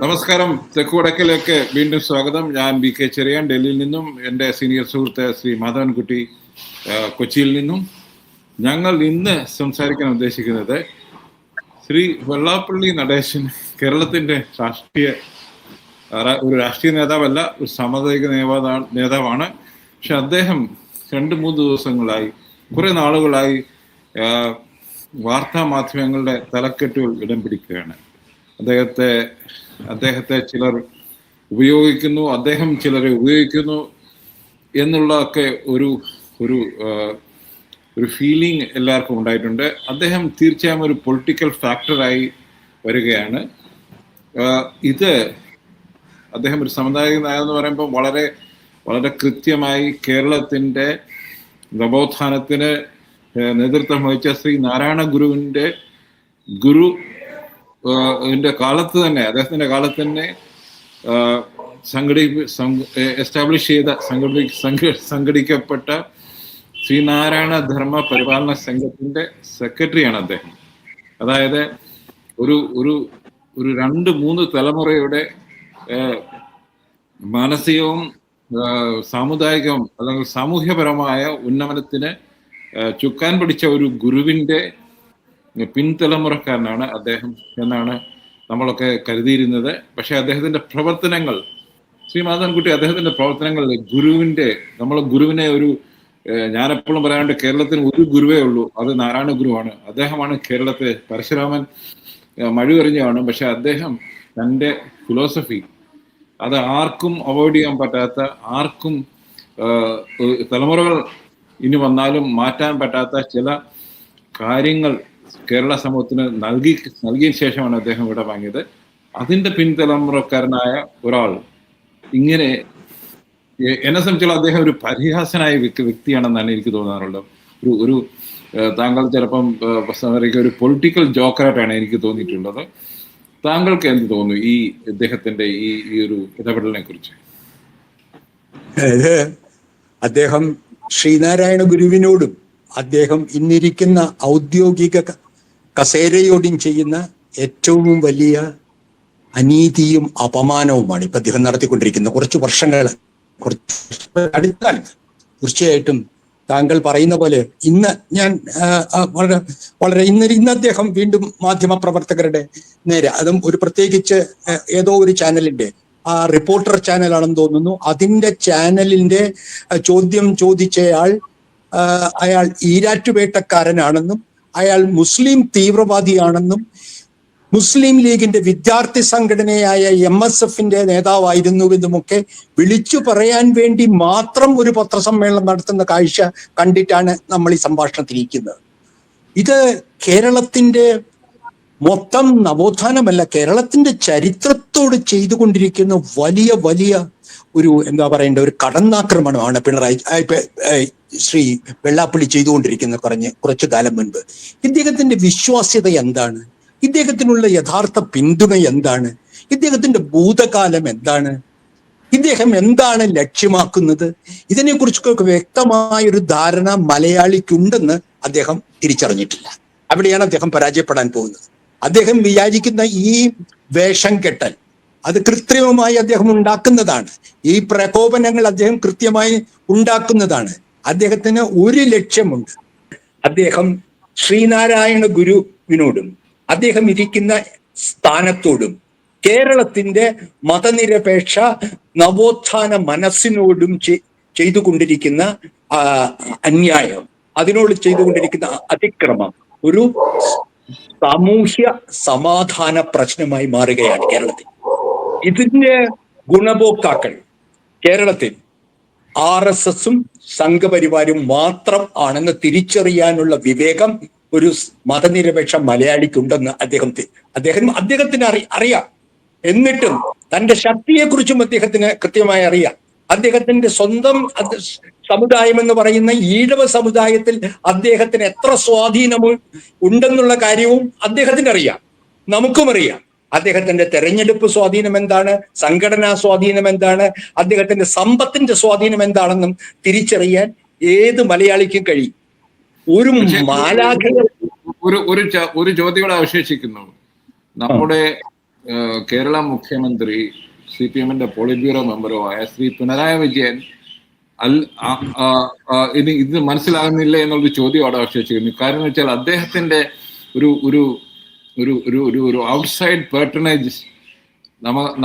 നമസ്കാരം. തെക്കുവടക്കിലേക്ക് വീണ്ടും സ്വാഗതം. ഞാൻ BK ചെറിയാൻ, ഡൽഹിയിൽ നിന്നും. എൻ്റെ സീനിയർ സുഹൃത്ത് ശ്രീ മാധവൻകുട്ടി കൊച്ചിയിൽ നിന്നും. ഞങ്ങൾ ഇന്ന് സംസാരിക്കാൻ ഉദ്ദേശിക്കുന്നത് ശ്രീ വെള്ളാപ്പള്ളി നടേശൻ കേരളത്തിൻ്റെ ഒരു രാഷ്ട്രീയ നേതാവല്ല, ഒരു സാമുദായിക നേതാവാണ്. പക്ഷെ അദ്ദേഹം 2-3 ദിവസങ്ങളായി, കുറെ നാളുകളായി വാർത്താ മാധ്യമങ്ങളുടെ തലക്കെട്ടുകൾ ഇടം പിടിക്കുകയാണ്. അദ്ദേഹത്തെ ചിലർ ഉപയോഗിക്കുന്നു, അദ്ദേഹം ചിലരെ ഉപയോഗിക്കുന്നു എന്നുള്ളതൊക്കെ ഒരു ഫീലിംഗ് എല്ലാവർക്കും ഉണ്ടായിട്ടുണ്ട്. അദ്ദേഹം തീർച്ചയായും ഒരു പൊളിറ്റിക്കൽ ഫാക്ടറായി വരികയാണ്. അദ്ദേഹം ഒരു സാമുദായിക നേതാവ് എന്ന് പറയുമ്പോൾ വളരെ വളരെ കൃത്യമായി കേരളത്തിൻ്റെ നവോത്ഥാനത്തിന് നേതൃത്വം വഹിച്ച ശ്രീ നാരായണ ഗുരുവിൻ്റെ കാലത്ത് തന്നെ, അദ്ദേഹത്തിൻ്റെ കാലത്ത് തന്നെ എസ്റ്റാബ്ലിഷ് ചെയ്ത സംഘടിക്കപ്പെട്ട ശ്രീനാരായണ ധർമ്മ പരിപാലന സംഘത്തിൻ്റെ സെക്രട്ടറിയാണ് അദ്ദേഹം. അതായത് ഒരു 2-3 തലമുറയുടെ മാനസികവും സാമുദായികവും അല്ലെങ്കിൽ സാമൂഹ്യപരമായ ഉന്നമനത്തിന് ചുക്കാൻ പിടിച്ച ഒരു ഗുരുവിൻ്റെ പിൻതലമുറക്കാരനാണ് അദ്ദേഹം എന്നാണ് നമ്മളൊക്കെ കരുതിയിരുന്നത്. പക്ഷെ അദ്ദേഹത്തിൻ്റെ പ്രവർത്തനങ്ങൾ, ശ്രീ മാധവൻകുട്ടി, അദ്ദേഹത്തിൻ്റെ പ്രവർത്തനങ്ങൾ നമ്മളെ ഗുരുവിനെ ഞാനെപ്പോഴും പറയാറുണ്ട്, കേരളത്തിന് ഒരു ഗുരുവേ ഉള്ളൂ, അത് നാരായണ ഗുരുവാണ്. അദ്ദേഹമാണ് കേരളത്തെ, പരശുരാമൻ മഴുവെറിഞ്ഞാണ്. പക്ഷെ അദ്ദേഹം തൻ്റെ ഫിലോസഫി അത് ആർക്കും അവോയ്ഡ് ചെയ്യാൻ പറ്റാത്ത, ആർക്കും തലമുറകൾ ഇനി വന്നാലും മാറ്റാൻ പറ്റാത്ത ചില കാര്യങ്ങൾ കേരള സമൂഹത്തിന് നൽകിയ ശേഷമാണ് അദ്ദേഹം ഇവിടെ വാങ്ങിയത്. അതിൻ്റെ പിൻതലമുറക്കാരനായ ഒരാൾ ഇങ്ങനെ, എന്നെ സംബന്ധിച്ചുള്ള അദ്ദേഹം ഒരു പരിഹാസനായ വ്യക്തിയാണെന്നാണ് എനിക്ക് തോന്നാറുള്ളത്. താങ്കൾ ചിലപ്പം ഒരു പൊളിറ്റിക്കൽ ജോക്കറായിട്ടാണ് എനിക്ക് തോന്നിയിട്ടുള്ളത്. താങ്കൾക്ക് എന്ത് തോന്നുന്നു ഈ ഇദ്ദേഹത്തിന്റെ ഈ ഒരു ഇടപെടലിനെ കുറിച്ച്? അദ്ദേഹം ശ്രീനാരായണ ഗുരുവിനോടും അദ്ദേഹം ഇന്നിരിക്കുന്ന ഔദ്യോഗിക കസേരയോടും ചെയ്യുന്ന ഏറ്റവും വലിയ അനീതിയും അപമാനവുമാണ് ഇപ്പൊ അദ്ദേഹം നടത്തിക്കൊണ്ടിരിക്കുന്നത്. കുറച്ച് അടുത്താലും തീർച്ചയായിട്ടും താങ്കൾ പറയുന്ന പോലെ ഇന്ന് ഞാൻ ഇന്ന് അദ്ദേഹം വീണ്ടും മാധ്യമപ്രവർത്തകരുടെ നേരെ, അതും ഒരു പ്രത്യേകിച്ച് ഏതോ ഒരു ചാനലിന്റെ, റിപ്പോർട്ടർ ചാനലാണെന്ന് തോന്നുന്നു, അതിന്റെ ചാനലിന്റെ ചോദ്യം ചോദിച്ചയാൾ അയാൾ ഈരാറ്റുപേട്ടക്കാരനാണെന്നും അയാൾ മുസ്ലിം തീവ്രവാദിയാണെന്നും മുസ്ലിം ലീഗിന്റെ വിദ്യാർത്ഥി സംഘടനയായ MSFന്റെ നേതാവായിരുന്നുവെന്നുമൊക്കെ വിളിച്ചു പറയാൻ വേണ്ടി മാത്രം ഒരു പത്രസമ്മേളനം നടത്തുന്ന കാഴ്ച കണ്ടിട്ടാണ് നമ്മൾ ഈ സംഭാഷണത്തിലിരിക്കുന്നത്. ഇത് കേരളത്തിന്റെ മൊത്തം നവോത്ഥാനമല്ല, കേരളത്തിന്റെ ചരിത്രത്തോട് ചെയ്തുകൊണ്ടിരിക്കുന്ന വലിയ വലിയ ഒരു ഒരു കടന്നാക്രമണമാണ് ശ്രീ വെള്ളാപ്പള്ളി ചെയ്തുകൊണ്ടിരിക്കുന്ന കുറച്ചു കാലം മുൻപ്. ഇദ്ദേഹത്തിന്റെ വിശ്വാസ്യത എന്താണ്? ഇദ്ദേഹത്തിനുള്ള യഥാർത്ഥ പിന്തുണ എന്താണ്? ഇദ്ദേഹത്തിന്റെ ഭൂതകാലം എന്താണ്? ഇദ്ദേഹം എന്താണ് ലക്ഷ്യമാക്കുന്നത്? ഇതിനെക്കുറിച്ചൊക്കെ വ്യക്തമായൊരു ധാരണ മലയാളിക്കുണ്ടെന്ന് അദ്ദേഹം തിരിച്ചറിഞ്ഞിട്ടില്ല. അവിടെയാണ് അദ്ദേഹം പരാജയപ്പെടാൻ പോകുന്നത്. അദ്ദേഹം വിചാരിക്കുന്ന ഈ വേഷം കെട്ടൽ അത് കൃത്രിമമായി അദ്ദേഹം ഉണ്ടാക്കുന്നതാണ്. ഈ പ്രകോപനങ്ങൾ അദ്ദേഹം കൃത്യമായി ഉണ്ടാക്കുന്നതാണ്. അദ്ദേഹത്തിന് ഒരു ലക്ഷ്യമുണ്ട്. അദ്ദേഹം ശ്രീനാരായണ ഗുരുവിനോടും അദ്ദേഹം ഇരിക്കുന്ന സ്ഥാനത്തോടും കേരളത്തിന്റെ മതനിരപേക്ഷ നവോത്ഥാന മനസ്സിനോടും ചെയ്തുകൊണ്ടിരിക്കുന്ന അന്യായം, അതിനോട് ചെയ്തുകൊണ്ടിരിക്കുന്ന അതിക്രമം ഒരു സാമൂഹ്യ സമാധാന പ്രശ്നമായി മാറുകയാണ് കേരളത്തിൽ. ഇതിന്റെ ഗുണഭോക്താക്കൾ കേരളത്തിൽ RSSും സംഘപരിവാരും മാത്രം ആണെന്ന് തിരിച്ചറിയാനുള്ള വിവേകം ഒരു മതനിരപേക്ഷ മലയാളിക്കുണ്ടെന്ന് അദ്ദേഹത്തിന് അറിയാം. എന്നിട്ടും തന്റെ ശക്തിയെക്കുറിച്ചും അദ്ദേഹത്തിന് കൃത്യമായി അറിയാം. അദ്ദേഹത്തിന്റെ സ്വന്തം സമുദായം എന്ന് പറയുന്ന ഈഴവ സമുദായത്തിൽ അദ്ദേഹത്തിന് എത്ര സ്വാധീനം ഉണ്ടെന്നുള്ള കാര്യവും അദ്ദേഹത്തിന് അറിയാം, നമുക്കും അറിയാം. അദ്ദേഹത്തിന്റെ തെരഞ്ഞെടുപ്പ് സ്വാധീനം എന്താണ്, സംഘടനാ സ്വാധീനം എന്താണ്, അദ്ദേഹത്തിന്റെ സമ്പത്തിന്റെ സ്വാധീനം എന്താണെന്നും തിരിച്ചറിയാൻ ഏത് മലയാളിക്കും കഴിയും. ഒരു ചോദ്യം അവശേഷിക്കുന്നു. നമ്മുടെ കേരള മുഖ്യമന്ത്രി CPM-ന്റെ പോളിറ്റ് ബ്യൂറോ മെമ്പറുമായ ശ്രീ പിണറായി വിജയൻ ഇനി ഇത് മനസ്സിലാകുന്നില്ല എന്നുള്ളൊരു ചോദ്യം അവിടെ അവശേഷിക്കുന്നു. കാരണം എന്ന് വെച്ചാൽ അദ്ദേഹത്തിന്റെ ഒരു ഒരു ഒരു ഒരു ഒരു ഒരു ഔട്ട്സൈഡ് പേർട്ടണേജ്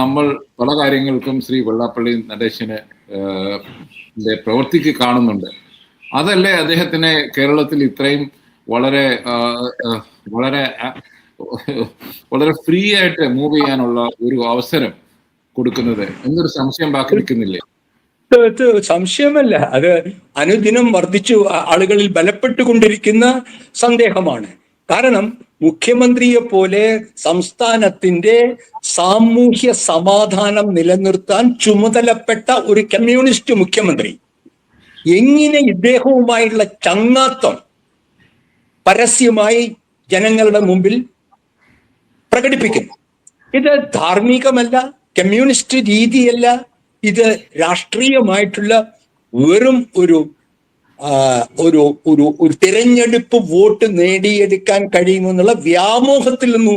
നമ്മൾ പല കാര്യങ്ങൾക്കും ശ്രീ വെള്ളാപ്പള്ളി നടേശന് പ്രവൃത്തിക്ക് കാണുന്നുണ്ട്. അതല്ലേ അദ്ദേഹത്തിനെ കേരളത്തിൽ ഇത്രയും വളരെ വളരെ വളരെ ഫ്രീ ആയിട്ട് മൂവ് ചെയ്യാനുള്ള ഒരു അവസരം കൊടുക്കുന്നത് എന്നൊരു സംശയം ബാക്കി നിൽക്കുന്നില്ലേ? സംശയമല്ല, അത് അനുദിനം വർദ്ധിച്ചു ആളുകളിൽ ബലപ്പെട്ടുകൊണ്ടിരിക്കുന്ന സന്ദേഹമാണ്. കാരണം മുഖ്യമന്ത്രിയെ പോലെ സംസ്ഥാനത്തിന്റെ സാമൂഹ്യ സമാധാനം നിലനിർത്താൻ ചുമതലപ്പെട്ട ഒരു കമ്മ്യൂണിസ്റ്റ് മുഖ്യമന്ത്രി എങ്ങനെ ഇദ്ദേഹവുമായുള്ള ചങ്ങാത്തം പരസ്യമായി ജനങ്ങളുടെ മുമ്പിൽ പ്രകടിപ്പിക്കുന്നു? ഇത് ധാർമ്മികമല്ല, കമ്മ്യൂണിസ്റ്റ് രീതിയല്ല, ഇത് രാഷ്ട്രീയമായിട്ടുള്ള വെറും ഒരു ഒരു ഒരു ഒരു തിരഞ്ഞെടുപ്പ് വോട്ട് നേടിയെടുക്കാൻ കഴിയുമെന്നുള്ള വ്യാമോഹത്തിൽ നിന്ന്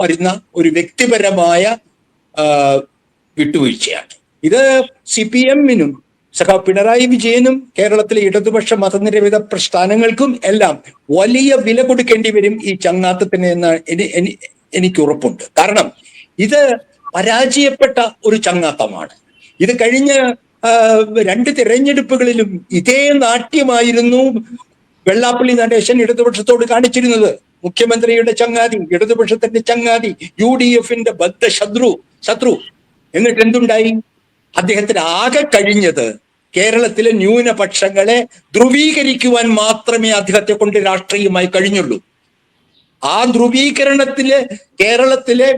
വരുന്ന ഒരു വ്യക്തിപരമായ വിട്ടുവീഴ്ചയാണ്. ഇത് CPM-നും പിണറായി വിജയനും കേരളത്തിലെ ഇടതുപക്ഷ മതനിരപേക്ഷ പ്രസ്ഥാനങ്ങൾക്കും എല്ലാം വലിയ വില കൊടുക്കേണ്ടി വരും ഈ ചങ്ങാത്തത്തിന് എന്ന് എനിക്ക് ഉറപ്പുണ്ട്. കാരണം ഇത് പരാജയപ്പെട്ട ഒരു ചങ്ങാത്തമാണ്. ഇത് കഴിഞ്ഞ 2 തിരഞ്ഞെടുപ്പുകളിലും ഇതേ നാട്യമായിരുന്നു വെള്ളാപ്പള്ളി നടേശൻ ഇടതുപക്ഷത്തോട് കാണിച്ചിരുന്നത്. മുഖ്യമന്ത്രിയുടെ ചങ്ങാതി, ഇടതുപക്ഷത്തിന്റെ ചങ്ങാതി, UDF-ന്റെ ബദ്ധ ശത്രു. എന്നിട്ട് എന്തുണ്ടായി? അദ്ദേഹത്തിന് ആകെ കഴിഞ്ഞത് കേരളത്തിലെ ന്യൂനപക്ഷങ്ങളെ ധ്രുവീകരിക്കുവാൻ മാത്രമേ അദ്ദേഹത്തെ കൊണ്ട് രാഷ്ട്രീയമായി കഴിഞ്ഞുള്ളൂ. ആ ധ്രുവീകരണത്തില് കേരളത്തിലെ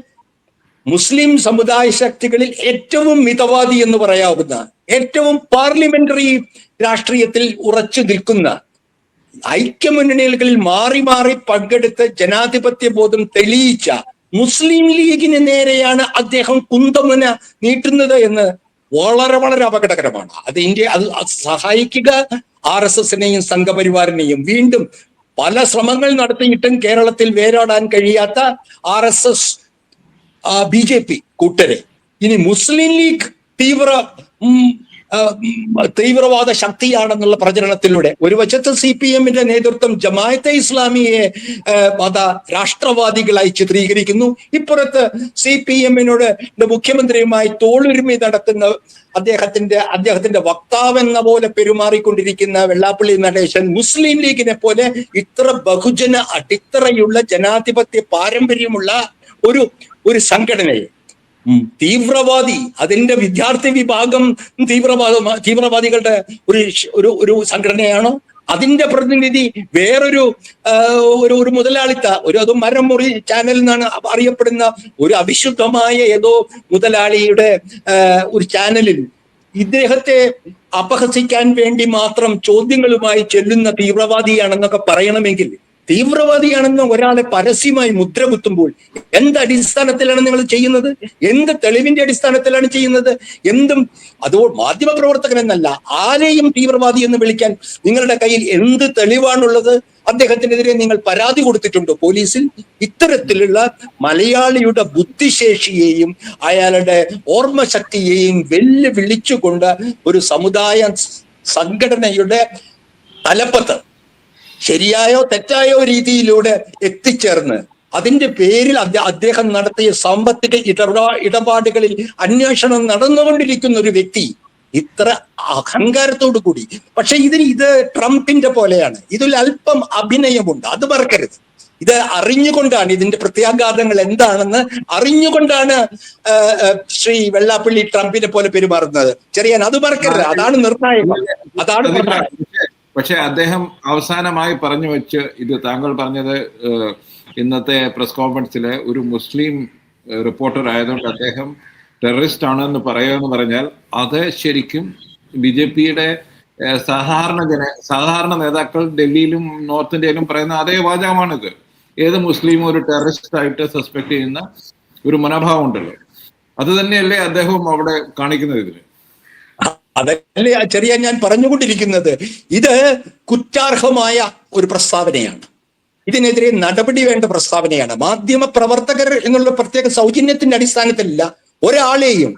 മുസ്ലിം സമുദായ ശക്തികളിൽ ഏറ്റവും മിതവാദി എന്ന് പറയാവുന്ന, ഏറ്റവും പാർലമെന്ററി രാഷ്ട്രീയത്തിൽ ഉറച്ചു നിൽക്കുന്ന, ഐക്യമുന്നണികളിൽ മാറി മാറി പങ്കെടുത്ത് ജനാധിപത്യ ബോധം തെളിയിച്ച മുസ്ലിം ലീഗിന് നേരെയാണ് അദ്ദേഹം കുന്തമുന നീട്ടുന്നത് എന്ന് വളരെ വളരെ അപകടകരമാണ്. അത് സഹായിക്കുക RSS-നെയും സംഘപരിവാറിനെയും. വീണ്ടും പല ശ്രമങ്ങൾ നടത്തിയിട്ടും കേരളത്തിൽ വേരോടാൻ കഴിയാത്ത RSS BJP കൂട്ടരെ ഇനി മുസ്ലിം ലീഗ് തീവ്രവാദ ശക്തിയാണെന്നുള്ള പ്രചരണത്തിലൂടെ ഒരു വശത്ത് CPM-ന്റെ നേതൃത്വം ജമാഅത്തെ ഇസ്ലാമിയെ മത രാഷ്ട്രവാദികളായി ചിത്രീകരിക്കുന്നു, ഇപ്പുറത്ത് CPM-നോട് മുഖ്യമന്ത്രിയുമായി തോളുരുമി നടത്തുന്ന അദ്ദേഹത്തിന്റെ വക്താവെന്ന പോലെ പെരുമാറിക്കൊണ്ടിരിക്കുന്ന വെള്ളാപ്പള്ളി നടേശൻ മുസ്ലിം ലീഗിനെ പോലെ ഇത്ര ബഹുജന അടിത്തറയുള്ള ജനാധിപത്യ പാരമ്പര്യമുള്ള ഒരു സംഘടനയെ തീവ്രവാദി, അതിന്റെ വിദ്യാർത്ഥി വിഭാഗം തീവ്രവാദികളുടെ ഒരു സംഘടനയാണോ? അതിന്റെ പ്രതിനിധി വേറൊരു ഒരു മുതലാളിത്ത അതും മരംമുറി ചാനൽ എന്നാണ് അറിയപ്പെടുന്ന ഒരു അവിശുദ്ധമായ ഏതോ മുതലാളിയുടെ ഒരു ചാനലിൽ ഇദ്ദേഹത്തെ അപഹസിക്കാൻ വേണ്ടി മാത്രം ചോദ്യങ്ങളുമായി ചെല്ലുന്ന തീവ്രവാദിയാണെന്നൊക്കെ പറയണമെങ്കിൽ, തീവ്രവാദിയാണെന്ന് ഒരാളെ പരസ്യമായി മുദ്ര കുത്തുമ്പോൾ എന്ത് അടിസ്ഥാനത്തിലാണ് നിങ്ങൾ ചെയ്യുന്നത്? എന്ത് തെളിവിന്റെ അടിസ്ഥാനത്തിലാണ് ചെയ്യുന്നത്? അതോ മാധ്യമപ്രവർത്തകൻ എന്നല്ല, ആരെയും തീവ്രവാദി എന്ന് വിളിക്കാൻ നിങ്ങളുടെ കയ്യിൽ എന്ത് തെളിവാണുള്ളത്? അദ്ദേഹത്തിനെതിരെ നിങ്ങൾ പരാതി കൊടുത്തിട്ടുണ്ടോ പോലീസിൽ? ഇത്തരത്തിലുള്ള മലയാളിയുടെ ബുദ്ധിശേഷിയെയും അയാളുടെ ഓർമ്മശക്തിയെയും വെല്ലുവിളിച്ചുകൊണ്ട് ഒരു സമുദായ സംഘടനയുടെ തലപ്പത്ത് ശരിയായോ തെറ്റായോ രീതിയിലൂടെ എത്തിച്ചേർന്ന് അതിന്റെ പേരിൽ അദ്ദേഹം നടത്തിയ സാമ്പത്തിക ഇടപാടുകളിൽ അന്വേഷണം നടന്നുകൊണ്ടിരിക്കുന്ന ഒരു വ്യക്തി ഇത്ര അഹങ്കാരത്തോടു കൂടി, പക്ഷെ ഇത് ട്രംപിന്റെ പോലെയാണ്, ഇതിൽ അല്പം അഭിനയമുണ്ട്, അത് മറക്കരുത്. ഇത് അറിഞ്ഞുകൊണ്ടാണ്, ഇതിന്റെ പ്രത്യാഘാതങ്ങൾ എന്താണെന്ന് അറിഞ്ഞുകൊണ്ടാണ് ശ്രീ വെള്ളാപ്പള്ളി ട്രംപിനെ പോലെ പെരുമാറുന്നത്. അത് മറക്കരുത്. അതാണ് നിർണായകം, അതാണ് പ്രധാനം. പക്ഷെ അദ്ദേഹം അവസാനമായി പറഞ്ഞു വെച്ച്, ഇത് താങ്കൾ പറഞ്ഞത് ഇന്നത്തെ പ്രസ് കോൺഫറൻസിലെ ഒരു മുസ്ലിം റിപ്പോർട്ടർ ആയതുകൊണ്ട് അദ്ദേഹം ടെററിസ്റ്റ് ആണെന്ന് പറയുമെന്ന് പറഞ്ഞാൽ അത് ശരിക്കും BJP-യുടെ സാധാരണ നേതാക്കൾ ഡൽഹിയിലും നോർത്ത് ഇന്ത്യയിലും പറയുന്ന അതേ വാചകമാണിത്. ഏത് മുസ്ലിമും ഒരു ടെററിസ്റ്റ് ആയിട്ട് സസ്പെക്ട് ചെയ്യുന്ന ഒരു മനോഭാവം ഉണ്ടല്ലോ, അത് തന്നെയല്ലേ അദ്ദേഹവും അവിടെ കാണിക്കുന്നത് ഇതിന്? അതല്ലേ ഞാൻ പറഞ്ഞുകൊണ്ടിരിക്കുന്നത്. ഇത് കുറ്റാർഹമായ ഒരു പ്രസ്താവനയാണ്. ഇതിനെതിരെ നടപടി വേണ്ട പ്രസ്താവനയാണ്. മാധ്യമ പ്രവർത്തകർ എന്നുള്ള പ്രത്യേക സൗജന്യത്തിന്റെ അടിസ്ഥാനത്തിലല്ല ഒരാളെയും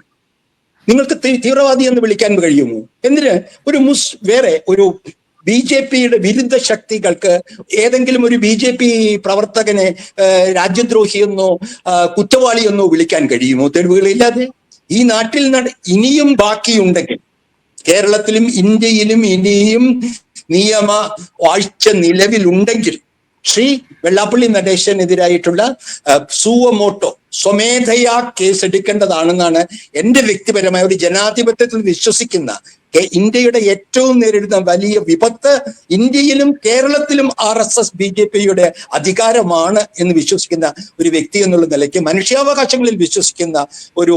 നിങ്ങൾക്ക് തീവ്രവാദി എന്ന് വിളിക്കാൻ കഴിയുമോ? എന്തിന് വേറെ ഒരു BJP വിരുദ്ധ ശക്തികൾക്ക് ഏതെങ്കിലും ഒരു BJP പ്രവർത്തകനെ രാജ്യദ്രോഹിയെന്നോ കുറ്റവാളിയെന്നോ വിളിക്കാൻ കഴിയുമോ തെളിവുകളില്ലാതെ? ഈ നാട്ടിൽ ഇനിയും ബാക്കിയുണ്ടെങ്കിൽ, കേരളത്തിലും ഇന്ത്യയിലും ഇനിയും നിയമ വാഴ്ച നിലവിലുണ്ടെങ്കിൽ വെള്ളാപ്പള്ളി നടേശനെതിരായിട്ടുള്ള സുവമോട്ടോ സ്വമേധയാ കേസ് എടുക്കേണ്ടതാണെന്നാണ് എന്റെ വ്യക്തിപരമായ ഒരു ജനാധിപത്യത്തിൽ വിശ്വസിക്കുന്ന, ഇന്ത്യയുടെ ഏറ്റവും നേരിടുന്ന വലിയ വിപത്ത് ഇന്ത്യയിലും കേരളത്തിലും RSS BJPയുടെ അധികാരമാണ് എന്ന് വിശ്വസിക്കുന്ന ഒരു വ്യക്തി എന്നുള്ള നിലയ്ക്ക്, മനുഷ്യാവകാശങ്ങളിൽ വിശ്വസിക്കുന്ന ഒരു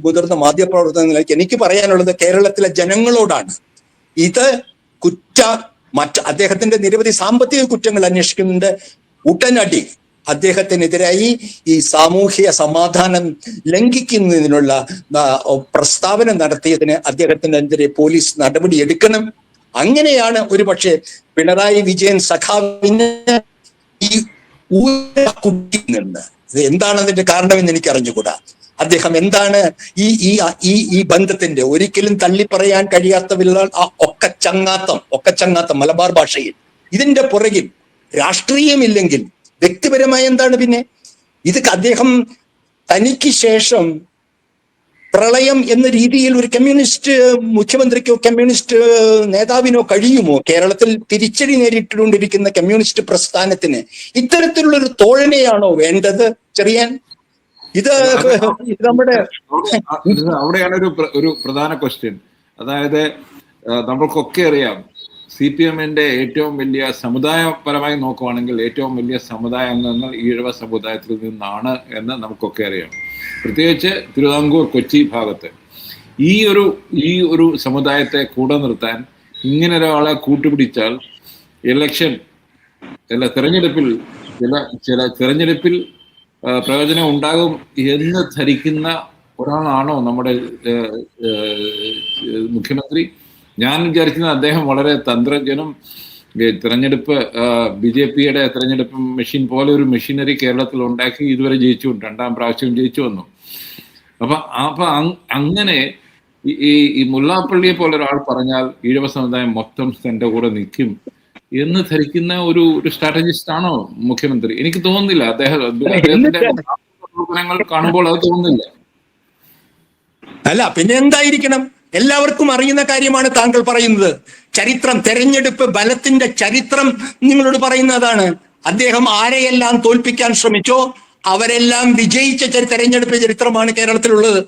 മുതിർന്ന മാധ്യമപ്രവർത്തക നിലയ്ക്ക് എനിക്ക് പറയാനുള്ളത് കേരളത്തിലെ ജനങ്ങളോടാണ്. ഇത് അദ്ദേഹത്തിന്റെ നിരവധി സാമ്പത്തിക കുറ്റങ്ങൾ അന്വേഷിക്കുന്നുണ്ട്. ഉടനടി അദ്ദേഹത്തിനെതിരായി ഈ സാമൂഹ്യ സമാധാനം ലംഘിക്കുന്നതിനുള്ള പ്രസ്താവന നടത്തിയതിന് അദ്ദേഹത്തിനെതിരെ പോലീസ് നടപടി എടുക്കണം. അങ്ങനെയാണ് ഒരുപക്ഷെ പിണറായി വിജയൻ സഖാവിന് ഈ കുട്ടിയിൽ നിന്ന് എന്താണ് അതിന്റെ കാരണമെന്ന് എനിക്ക് അറിഞ്ഞുകൂടാ. അദ്ദേഹം എന്താണ് ഈ ബന്ധത്തിന്റെ ഒരിക്കലും തള്ളിപ്പറയാൻ കഴിയാത്ത ഒക്കച്ചങ്ങാത്തം മലബാർ ഭാഷയിൽ, ഇതിന്റെ പുറകിൽ രാഷ്ട്രീയമില്ലെങ്കിൽ വ്യക്തിപരമായ എന്താണ് പിന്നെ? ഇത് അദ്ദേഹം തനിക്ക് ശേഷം പ്രളയം എന്ന രീതിയിൽ ഒരു കമ്മ്യൂണിസ്റ്റ് മുഖ്യമന്ത്രിക്കോ കമ്മ്യൂണിസ്റ്റ് നേതാവിനോ കഴിയുമോ? കേരളത്തിൽ തിരിച്ചടി നേരിട്ടുകൊണ്ടിരിക്കുന്ന കമ്മ്യൂണിസ്റ്റ് പ്രസ്ഥാനത്തിന് ഇത്തരത്തിലുള്ളൊരു തോഴനെയാണോ വേണ്ടത് ചെറിയാൻ? ഇത് നമ്മുടെ അവിടെയാണ് ഒരു പ്രധാന ക്വസ്റ്റ്യൻ. അതായത് നമ്മൾക്കൊക്കെ അറിയാം, CPM-ന്റെ ഏറ്റവും വലിയ സമുദായപരമായി നോക്കുവാണെങ്കിൽ ഏറ്റവും വലിയ സമുദായ അംഗങ്ങൾ ഈഴവ സമുദായത്തിൽ നിന്നാണ് എന്ന് നമുക്കൊക്കെ അറിയാം. പ്രത്യേകിച്ച് തിരുവിതാംകൂർ കൊച്ചി ഭാഗത്ത് ഈ ഒരു സമുദായത്തെ കൂടെ നിർത്താൻ ഇങ്ങനെ ഒരാളെ കൂട്ടുപിടിച്ചാൽ തെരഞ്ഞെടുപ്പിൽ പ്രയോജനം ഉണ്ടാകും എന്ന് ധരിക്കുന്ന ഒരാളാണോ നമ്മുടെ മുഖ്യമന്ത്രി? ഞാൻ വിചാരിക്കുന്നത് അദ്ദേഹം വളരെ തന്ത്രജ്ഞനും, തെരഞ്ഞെടുപ്പ് BJPയുടെ തെരഞ്ഞെടുപ്പ് മെഷീൻ പോലെ ഒരു മെഷീനറി കേരളത്തിൽ ഉണ്ടാക്കി ഇതുവരെ ജയിച്ചു, 2ാം പ്രാവശ്യം ജയിച്ചു വന്നു. അപ്പൊ അങ്ങനെ ഈ മുല്ലാപ്പള്ളിയെ പോലെ ഒരാൾ പറഞ്ഞാൽ ഈഴവ സമുദായം മൊത്തം തന്റെ കൂടെ നിൽക്കും എന്ന് ധരിക്കുന്ന ഒരു സ്ട്രാറ്റജിസ്റ്റ് ആണോ മുഖ്യമന്ത്രി? എനിക്ക് തോന്നുന്നില്ല. അദ്ദേഹത്തിന്റെ പ്രവർത്തനങ്ങൾ കാണുമ്പോൾ അത് തോന്നുന്നില്ല. അല്ല, പിന്നെ എന്തായിരിക്കണം? എല്ലാവർക്കും അറിയുന്ന കാര്യമാണ് താങ്കൾ പറയുന്നത്. ചരിത്രം, തെരഞ്ഞെടുപ്പ് ബലത്തിന്റെ ചരിത്രം നിങ്ങളോട് പറയുന്നതാണ്. അദ്ദേഹം ആരെയെല്ലാം തോൽപ്പിക്കാൻ ശ്രമിച്ചോ അവരെല്ലാം വിജയിച്ച തെരഞ്ഞെടുപ്പ് ചരിത്രമാണ് കേരളത്തിലുള്ളത്.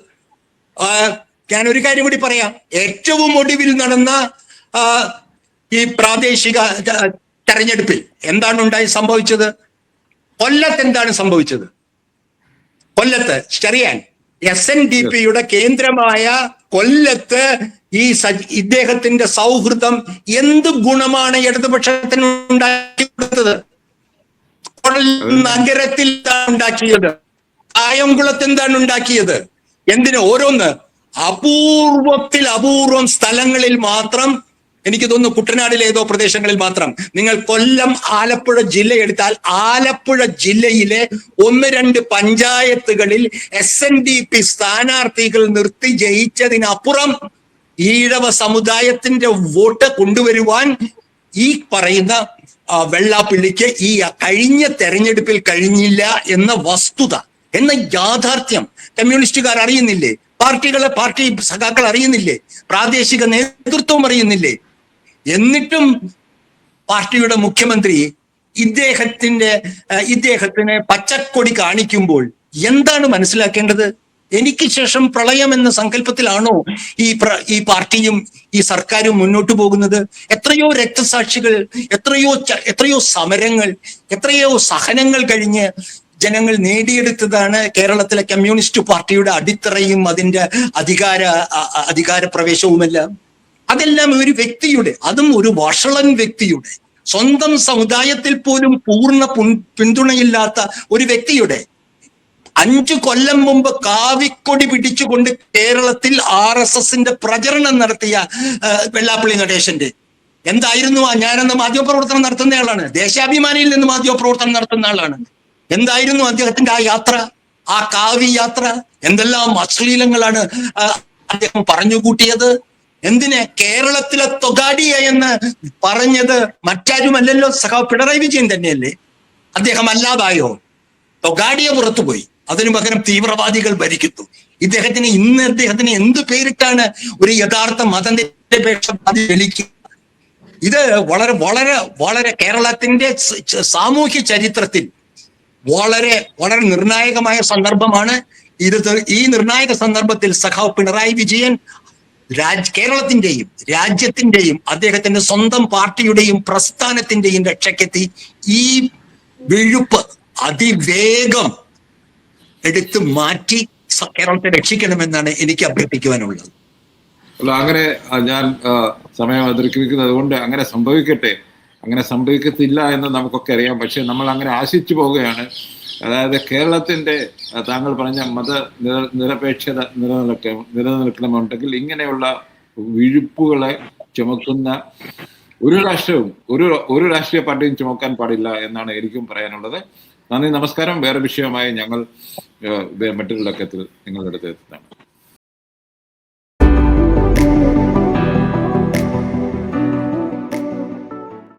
ഞാൻ ഒരു കാര്യം കൂടി പറയാം. ഏറ്റവും ഒടുവിൽ നടന്ന ഈ പ്രാദേശിക തെരഞ്ഞെടുപ്പിൽ എന്താണ് സംഭവിച്ചത്? കൊല്ലത്ത് എന്താണ് സംഭവിച്ചത്? കൊല്ലത്ത് ചെറിയാൻ SNDPയുടെ കേന്ദ്രമായ കൊല്ലത്ത് ഇദ്ദേഹത്തിന്റെ സൗഹൃദം എന്ത് ഗുണമാണ് ഇടതുപക്ഷത്തിന് ഉണ്ടാക്കി കൊടുത്തത്? നഗരത്തിൽ ഉണ്ടാക്കിയത്, കായംകുളത്ത് എന്താണ് ഉണ്ടാക്കിയത്? എന്തിന്? ഓരോന്ന് അപൂർവം സ്ഥലങ്ങളിൽ മാത്രം, എനിക്ക് തോന്നുന്നു കുട്ടനാടിലെ ഏതോ പ്രദേശങ്ങളിൽ മാത്രം. നിങ്ങൾ കൊല്ലം, ആലപ്പുഴ ജില്ല എടുത്താൽ ആലപ്പുഴ ജില്ലയിലെ 1-2 പഞ്ചായത്തുകളിൽ SNDP സ്ഥാനാർത്ഥികൾ നിർത്തി ജയിച്ചതിനപ്പുറം ഈഴവ സമുദായത്തിന്റെ വോട്ട് കൊണ്ടുവരുവാൻ ഈ പറയുന്ന വെള്ളാപ്പള്ളിക്ക് ഈ കഴിഞ്ഞ തെരഞ്ഞെടുപ്പിൽ കഴിഞ്ഞില്ല എന്ന വസ്തുത, എന്ന യാഥാർത്ഥ്യം കമ്മ്യൂണിസ്റ്റുകാർ അറിയുന്നില്ലേ? പാർട്ടി സഖാക്കൾ അറിയുന്നില്ലേ? പ്രാദേശിക നേതൃത്വം അറിയുന്നില്ലേ? എന്നിട്ടും പാർട്ടിയുടെ മുഖ്യമന്ത്രി ഇദ്ദേഹത്തിന് പച്ചക്കൊടി കാണിക്കുമ്പോൾ എന്താണ് മനസ്സിലാക്കേണ്ടത്? എനിക്ക് ശേഷം പ്രളയം എന്ന സങ്കല്പത്തിലാണോ ഈ പാർട്ടിയും ഈ സർക്കാരും മുന്നോട്ട് പോകുന്നത്? എത്രയോ രക്തസാക്ഷികൾ, എത്രയോ സമരങ്ങൾ, എത്രയോ സഹനങ്ങൾ കഴിഞ്ഞ് ജനങ്ങൾ നേടിയെടുത്തതാണ് കേരളത്തിലെ കമ്മ്യൂണിസ്റ്റ് പാർട്ടിയുടെ അടിത്തറയും അതിന്റെ അധികാര പ്രവേശവുമെല്ലാം. അതെല്ലാം ഒരു വ്യക്തിയുടെ, അതും ഒരു വഷളൻ വ്യക്തിയുടെ, സ്വന്തം സമുദായത്തിൽ പോലും പൂർണ്ണ പിന്തുണയില്ലാത്ത ഒരു വ്യക്തിയുടെ 5 കൊല്ലം മുമ്പ് കാവിക്കൊടി പിടിച്ചുകൊണ്ട് കേരളത്തിൽ RSSന്റെ പ്രചരണം നടത്തിയ വെള്ളാപ്പള്ളി നടേശന്റെ എന്തായിരുന്നു ഞാനന്ന് മാധ്യമപ്രവർത്തനം നടത്തുന്നയാളാണ്, ദേശാഭിമാനിയിൽ നിന്ന് മാധ്യമപ്രവർത്തനം നടത്തുന്ന ആളാണ്. എന്തായിരുന്നു അദ്ദേഹത്തിന്റെ ആ യാത്ര, ആ കാവി യാത്ര? എന്തെല്ലാം അശ്ലീലങ്ങളാണ് അദ്ദേഹം പറഞ്ഞുകൂട്ടിയത്. എന്തിന്? കേരളത്തിലെ തൊഗാഡിയ എന്ന് പറഞ്ഞത് മറ്റാരുമല്ലല്ലോ, സഖാവ് പിണറായി വിജയൻ തന്നെയല്ലേ. അദ്ദേഹം അല്ലാതായോ? തൊഗാഡിയ പുറത്തുപോയി, അതിനു പകരം തീവ്രവാദികൾ ഭരിക്കുന്നു. അദ്ദേഹത്തിന് എന്ത് പേരിട്ടാണ് ഒരു യഥാർത്ഥ മതനിരപേക്ഷവാദി വിളിക്കുക? ഇത് വളരെ വളരെ വളരെ കേരളത്തിന്റെ സാമൂഹ്യ ചരിത്രത്തിൽ വളരെ വളരെ നിർണായകമായ സന്ദർഭമാണ് ഇത്. ഈ നിർണായക സന്ദർഭത്തിൽ സഖാവ് പിണറായി വിജയൻ കേരളത്തിന്റെയും രാജ്യത്തിന്റെയും അദ്ദേഹത്തിന്റെ സ്വന്തം പാർട്ടിയുടെയും പ്രസ്ഥാനത്തിന്റെയും രക്ഷയ്ക്കെത്തി ഈ വിഴുപ്പ് അതിവേഗം എടുത്തു മാറ്റി കേരളത്തെ രക്ഷിക്കണമെന്നാണ് എനിക്ക് അഭ്യർത്ഥിക്കുവാനുള്ളത്. അല്ല, അങ്ങനെ ഞാൻ സമയം അതിർക്കുന്നത് കൊണ്ട് അങ്ങനെ സംഭവിക്കട്ടെ. അങ്ങനെ സംഭവിക്കത്തില്ല എന്ന് നമുക്കൊക്കെ അറിയാം. പക്ഷെ നമ്മൾ അങ്ങനെ ആശിച്ചു പോവുകയാണ്. അതായത് കേരളത്തിന്റെ താങ്കൾ പറഞ്ഞ നിരപേക്ഷത നിലനിൽക്കണമെന്നുണ്ടെങ്കിൽ ഇങ്ങനെയുള്ള വിഴുപ്പുകളെ ചുമക്കുന്ന ഒരു രാഷ്ട്രവും ഒരു രാഷ്ട്രീയ പാർട്ടിയും ചുമക്കാൻ പാടില്ല എന്നാണ് എനിക്കും പറയാനുള്ളത്. നന്ദി, നമസ്കാരം. വേറെ വിഷയമായി ഞങ്ങൾ മറ്റൊരു ലക്കത്തിൽ നിങ്ങളുടെ അടുത്ത് എത്തുന്നതാണ്.